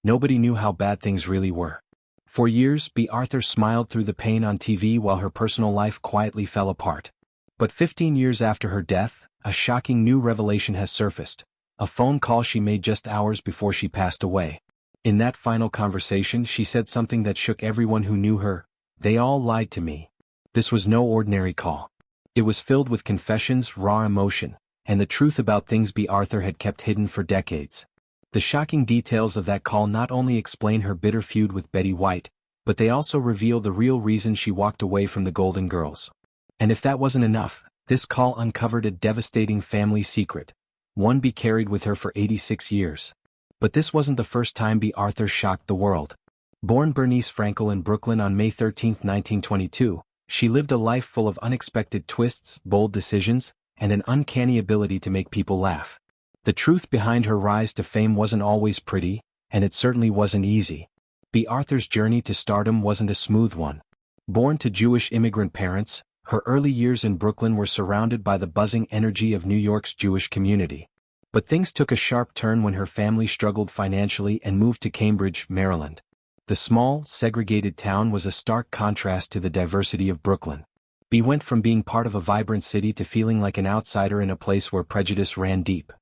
nobody knew how bad things really were. For years, Bea Arthur smiled through the pain on TV while her personal life quietly fell apart. But 15 years after her death, a shocking new revelation has surfaced. A phone call she made just hours before she passed away. In that final conversation, she said something that shook everyone who knew her. "They all lied to me." This was no ordinary call. It was filled with confessions, raw emotion, and the truth about things Bea Arthur had kept hidden for decades. The shocking details of that call not only explain her bitter feud with Betty White, but they also reveal the real reason she walked away from the Golden Girls. And if that wasn't enough, this call uncovered a devastating family secret, one Bea carried with her for 86 years. But this wasn't the first time Bea Arthur shocked the world. Born Bernice Frankel in Brooklyn on May 13, 1922, she lived a life full of unexpected twists, bold decisions, and an uncanny ability to make people laugh. The truth behind her rise to fame wasn't always pretty, and it certainly wasn't easy. Bea Arthur's journey to stardom wasn't a smooth one. Born to Jewish immigrant parents, her early years in Brooklyn were surrounded by the buzzing energy of New York's Jewish community. But things took a sharp turn when her family struggled financially and moved to Cambridge, Maryland. The small, segregated town was a stark contrast to the diversity of Brooklyn. Bea went from being part of a vibrant city to feeling like an outsider in a place where prejudice ran deep.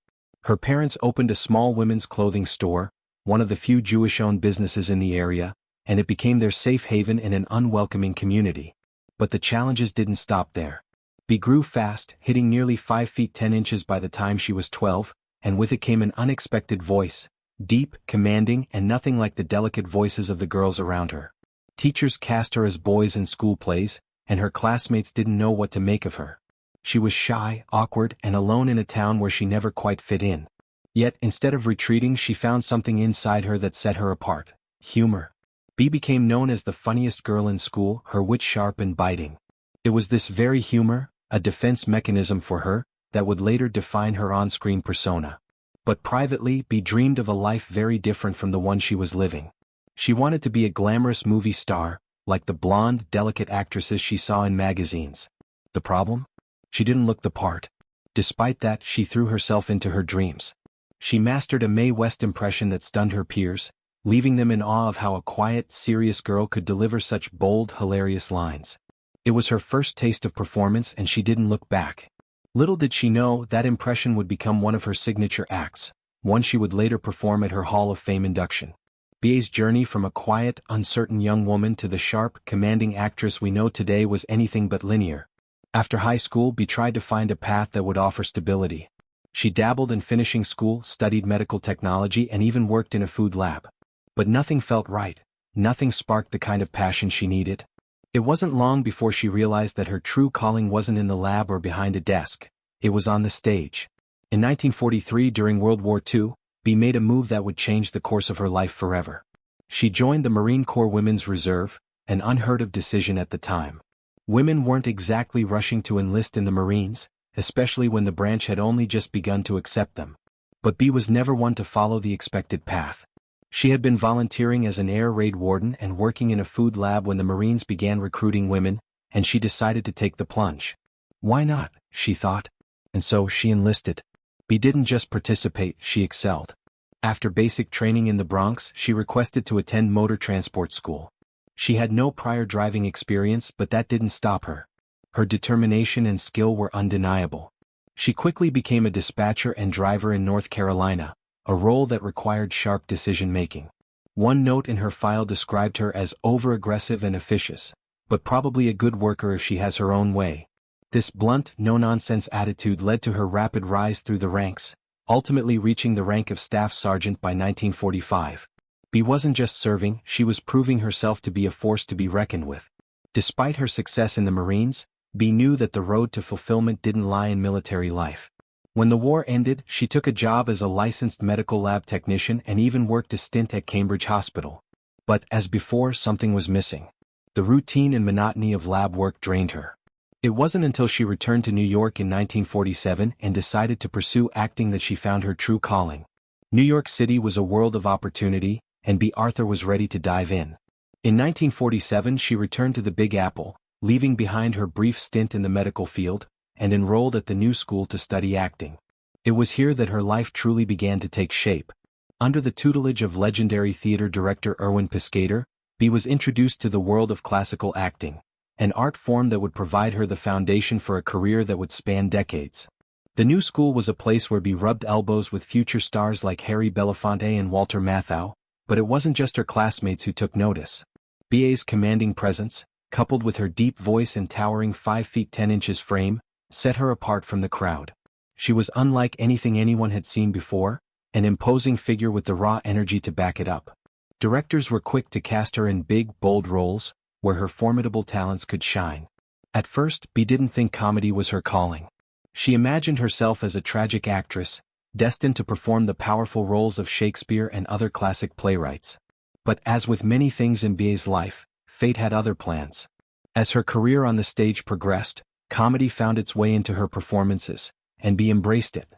Her parents opened a small women's clothing store, one of the few Jewish-owned businesses in the area, and it became their safe haven in an unwelcoming community. But the challenges didn't stop there. Bea grew fast, hitting nearly 5 feet 10 inches by the time she was 12, and with it came an unexpected voice, deep, commanding, and nothing like the delicate voices of the girls around her. Teachers cast her as boys in school plays, and her classmates didn't know what to make of her. She was shy, awkward, and alone in a town where she never quite fit in. Yet, instead of retreating, she found something inside her that set her apart: humor. Bea became known as the funniest girl in school, her wit sharp and biting. It was this very humor, a defense mechanism for her, that would later define her on-screen persona. But privately, Bea dreamed of a life very different from the one she was living. She wanted to be a glamorous movie star, like the blonde, delicate actresses she saw in magazines. The problem? She didn't look the part. Despite that, she threw herself into her dreams. She mastered a Mae West impression that stunned her peers, leaving them in awe of how a quiet, serious girl could deliver such bold, hilarious lines. It was her first taste of performance, and she didn't look back. Little did she know that impression would become one of her signature acts, one she would later perform at her Hall of Fame induction. Bea's journey from a quiet, uncertain young woman to the sharp, commanding actress we know today was anything but linear. After high school, Bea tried to find a path that would offer stability. She dabbled in finishing school, studied medical technology, and even worked in a food lab. But nothing felt right. Nothing sparked the kind of passion she needed. It wasn't long before she realized that her true calling wasn't in the lab or behind a desk. It was on the stage. In 1943, during World War II, Bea made a move that would change the course of her life forever. She joined the Marine Corps Women's Reserve, an unheard-of decision at the time. Women weren't exactly rushing to enlist in the Marines, especially when the branch had only just begun to accept them. But Bea was never one to follow the expected path. She had been volunteering as an air raid warden and working in a food lab when the Marines began recruiting women, and she decided to take the plunge. Why not, she thought. And so she enlisted. Bea didn't just participate, she excelled. After basic training in the Bronx, she requested to attend motor transport school. She had no prior driving experience, but that didn't stop her. Her determination and skill were undeniable. She quickly became a dispatcher and driver in North Carolina, a role that required sharp decision-making. One note in her file described her as over-aggressive and officious, but probably a good worker if she has her own way. This blunt, no-nonsense attitude led to her rapid rise through the ranks, ultimately reaching the rank of staff sergeant by 1945. Bea wasn't just serving, she was proving herself to be a force to be reckoned with. Despite her success in the Marines, Bea knew that the road to fulfillment didn't lie in military life. When the war ended, she took a job as a licensed medical lab technician and even worked a stint at Cambridge Hospital. But, as before, something was missing. The routine and monotony of lab work drained her. It wasn't until she returned to New York in 1947 and decided to pursue acting that she found her true calling. New York City was a world of opportunity, and Bea Arthur was ready to dive in. In 1947, she returned to the Big Apple, leaving behind her brief stint in the medical field, and enrolled at the New School to study acting. It was here that her life truly began to take shape. Under the tutelage of legendary theater director Erwin Piscator, Bea was introduced to the world of classical acting, an art form that would provide her the foundation for a career that would span decades. The new school was a place where Bea rubbed elbows with future stars like Harry Belafonte and Walter Matthau, but it wasn't just her classmates who took notice. Bea's commanding presence, coupled with her deep voice and towering 5 feet 10 inches frame, set her apart from the crowd. She was unlike anything anyone had seen before, an imposing figure with the raw energy to back it up. Directors were quick to cast her in big, bold roles, where her formidable talents could shine. At first, Bea didn't think comedy was her calling. She imagined herself as a tragic actress, destined to perform the powerful roles of Shakespeare and other classic playwrights. But as with many things in Bea's life, fate had other plans. As her career on the stage progressed, comedy found its way into her performances, and Bea embraced it.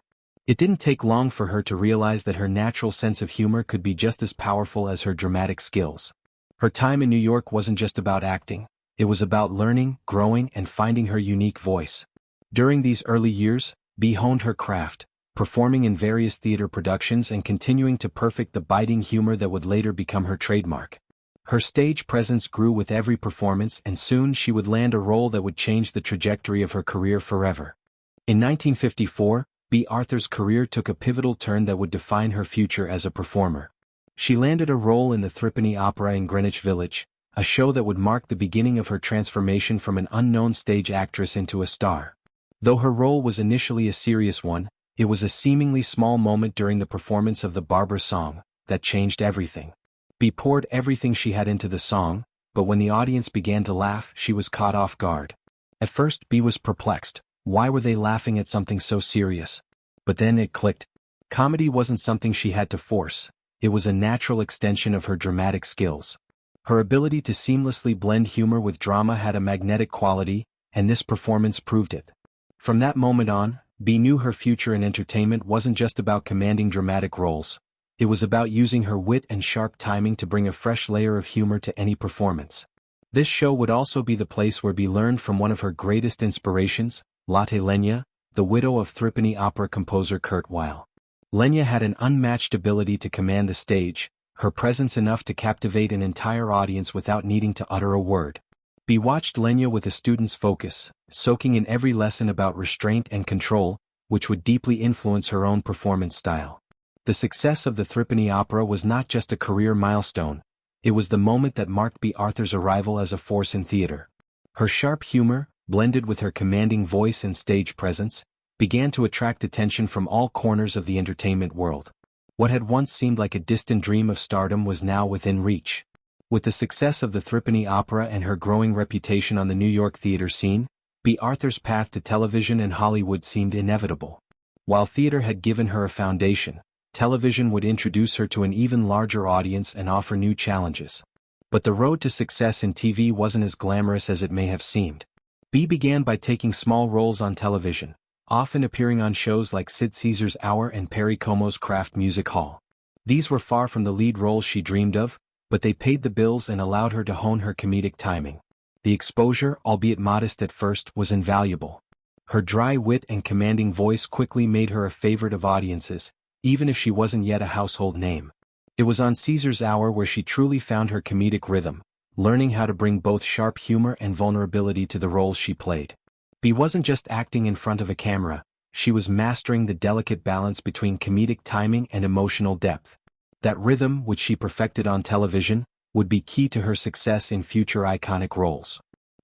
It didn't take long for her to realize that her natural sense of humor could be just as powerful as her dramatic skills. Her time in New York wasn't just about acting, it was about learning, growing, and finding her unique voice. During these early years, Bea honed her craft, performing in various theater productions and continuing to perfect the biting humor that would later become her trademark. Her stage presence grew with every performance, and soon she would land a role that would change the trajectory of her career forever. In 1954, Bea Arthur's career took a pivotal turn that would define her future as a performer. She landed a role in the Threepenny Opera in Greenwich Village, a show that would mark the beginning of her transformation from an unknown stage actress into a star. Though her role was initially a serious one, it was a seemingly small moment during the performance of the Barber song that changed everything. Bea poured everything she had into the song, but when the audience began to laugh, she was caught off guard. At first, Bea was perplexed. Why were they laughing at something so serious? But then it clicked. Comedy wasn't something she had to force, it was a natural extension of her dramatic skills. Her ability to seamlessly blend humor with drama had a magnetic quality, and this performance proved it. From that moment on, Bea knew her future in entertainment wasn't just about commanding dramatic roles. It was about using her wit and sharp timing to bring a fresh layer of humor to any performance. This show would also be the place where Bea learned from one of her greatest inspirations, Lotte Lenya, the widow of Threepenny Opera composer Kurt Weill. Lenya had an unmatched ability to command the stage, her presence enough to captivate an entire audience without needing to utter a word. Bea watched Lenya with a student's focus, soaking in every lesson about restraint and control, which would deeply influence her own performance style. The success of the Threepenny Opera was not just a career milestone, it was the moment that marked Bea Arthur's arrival as a force in theater. Her sharp humor, blended with her commanding voice and stage presence, began to attract attention from all corners of the entertainment world. What had once seemed like a distant dream of stardom was now within reach. With the success of the Threepenny Opera and her growing reputation on the New York theater scene, Bea Arthur's path to television and Hollywood seemed inevitable. While theater had given her a foundation, television would introduce her to an even larger audience and offer new challenges. But the road to success in TV wasn't as glamorous as it may have seemed. Bea began by taking small roles on television, often appearing on shows like Sid Caesar's Hour and Perry Como's Kraft Music Hall. These were far from the lead roles she dreamed of, but they paid the bills and allowed her to hone her comedic timing. The exposure, albeit modest at first, was invaluable. Her dry wit and commanding voice quickly made her a favorite of audiences, even if she wasn't yet a household name. It was on Caesar's Hour where she truly found her comedic rhythm, learning how to bring both sharp humor and vulnerability to the roles she played. Bea wasn't just acting in front of a camera, she was mastering the delicate balance between comedic timing and emotional depth. That rhythm, which she perfected on television, would be key to her success in future iconic roles.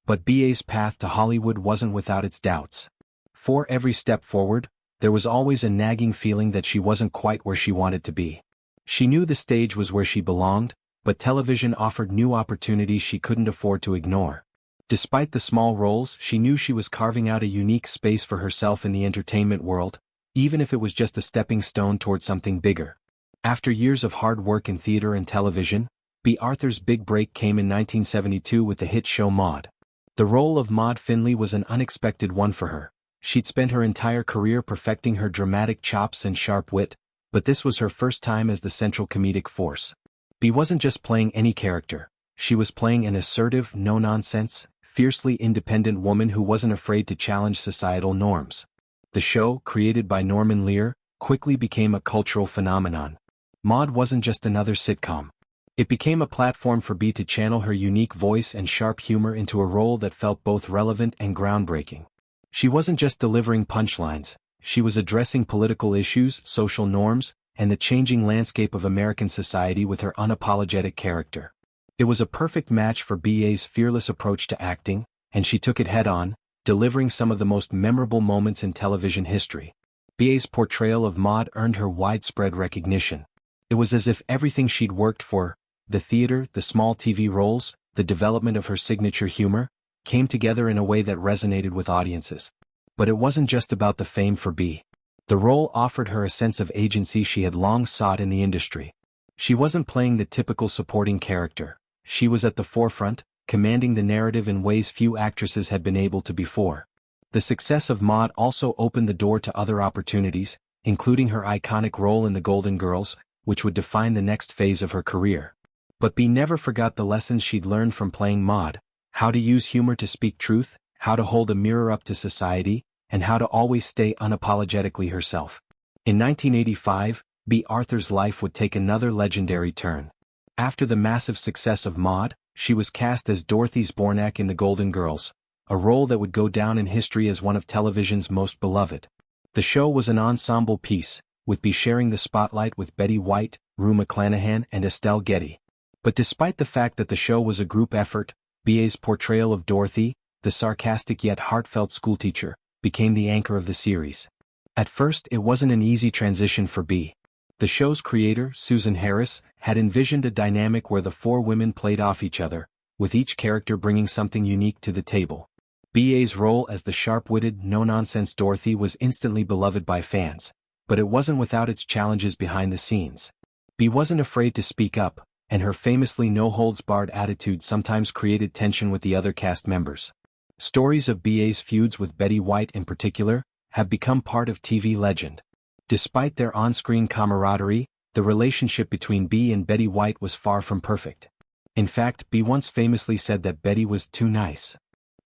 But Bea's path to Hollywood wasn't without its doubts. For every step forward, there was always a nagging feeling that she wasn't quite where she wanted to be. She knew the stage was where she belonged, but television offered new opportunities she couldn't afford to ignore. Despite the small roles, she knew she was carving out a unique space for herself in the entertainment world, even if it was just a stepping stone toward something bigger. After years of hard work in theater and television, Bea Arthur's big break came in 1972 with the hit show Maude. The role of Maude Finley was an unexpected one for her. She'd spent her entire career perfecting her dramatic chops and sharp wit, but this was her first time as the central comedic force. Bea wasn't just playing any character, she was playing an assertive, no-nonsense, fiercely independent woman who wasn't afraid to challenge societal norms. The show, created by Norman Lear, quickly became a cultural phenomenon. Maude wasn't just another sitcom. It became a platform for Bea to channel her unique voice and sharp humor into a role that felt both relevant and groundbreaking. She wasn't just delivering punchlines, she was addressing political issues, social norms, and the changing landscape of American society with her unapologetic character. It was a perfect match for Bea's fearless approach to acting, and she took it head-on, delivering some of the most memorable moments in television history. Bea's portrayal of Maude earned her widespread recognition. It was as if everything she'd worked for, the theater, the small TV roles, the development of her signature humor, came together in a way that resonated with audiences. But it wasn't just about the fame for Bea. The role offered her a sense of agency she had long sought in the industry. She wasn't playing the typical supporting character. She was at the forefront, commanding the narrative in ways few actresses had been able to before. The success of Maude also opened the door to other opportunities, including her iconic role in The Golden Girls, which would define the next phase of her career. But Bea never forgot the lessons she'd learned from playing Maude: how to use humor to speak truth, how to hold a mirror up to society, and how to always stay unapologetically herself. In 1985, Bea Arthur's life would take another legendary turn. After the massive success of Maude, she was cast as Dorothy Zbornak in The Golden Girls, a role that would go down in history as one of television's most beloved. The show was an ensemble piece, with Bea sharing the spotlight with Betty White, Rue McClanahan, and Estelle Getty. But despite the fact that the show was a group effort, Bea's portrayal of Dorothy, the sarcastic yet heartfelt schoolteacher, became the anchor of the series. At first, it wasn't an easy transition for Bea. The show's creator, Susan Harris, had envisioned a dynamic where the four women played off each other, with each character bringing something unique to the table. Bea's role as the sharp-witted, no-nonsense Dorothy was instantly beloved by fans, but it wasn't without its challenges behind the scenes. Bea wasn't afraid to speak up, and her famously no-holds-barred attitude sometimes created tension with the other cast members. Stories of Bea's feuds with Betty White in particular have become part of TV legend. Despite their on-screen camaraderie, the relationship between Bea and Betty White was far from perfect. In fact, Bea once famously said that Betty was too nice.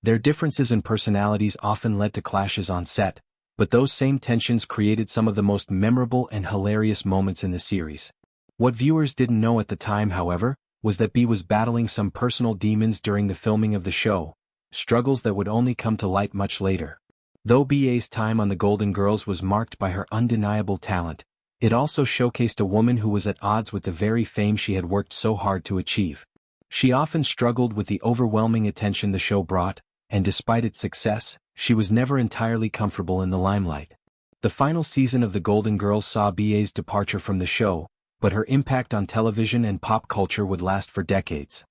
Their differences in personalities often led to clashes on set, but those same tensions created some of the most memorable and hilarious moments in the series. What viewers didn't know at the time, however, was that Bea was battling some personal demons during the filming of the show, struggles that would only come to light much later. Though Bea's time on The Golden Girls was marked by her undeniable talent, it also showcased a woman who was at odds with the very fame she had worked so hard to achieve. She often struggled with the overwhelming attention the show brought, and despite its success, she was never entirely comfortable in the limelight. The final season of The Golden Girls saw Bea's departure from the show, but her impact on television and pop culture would last for decades.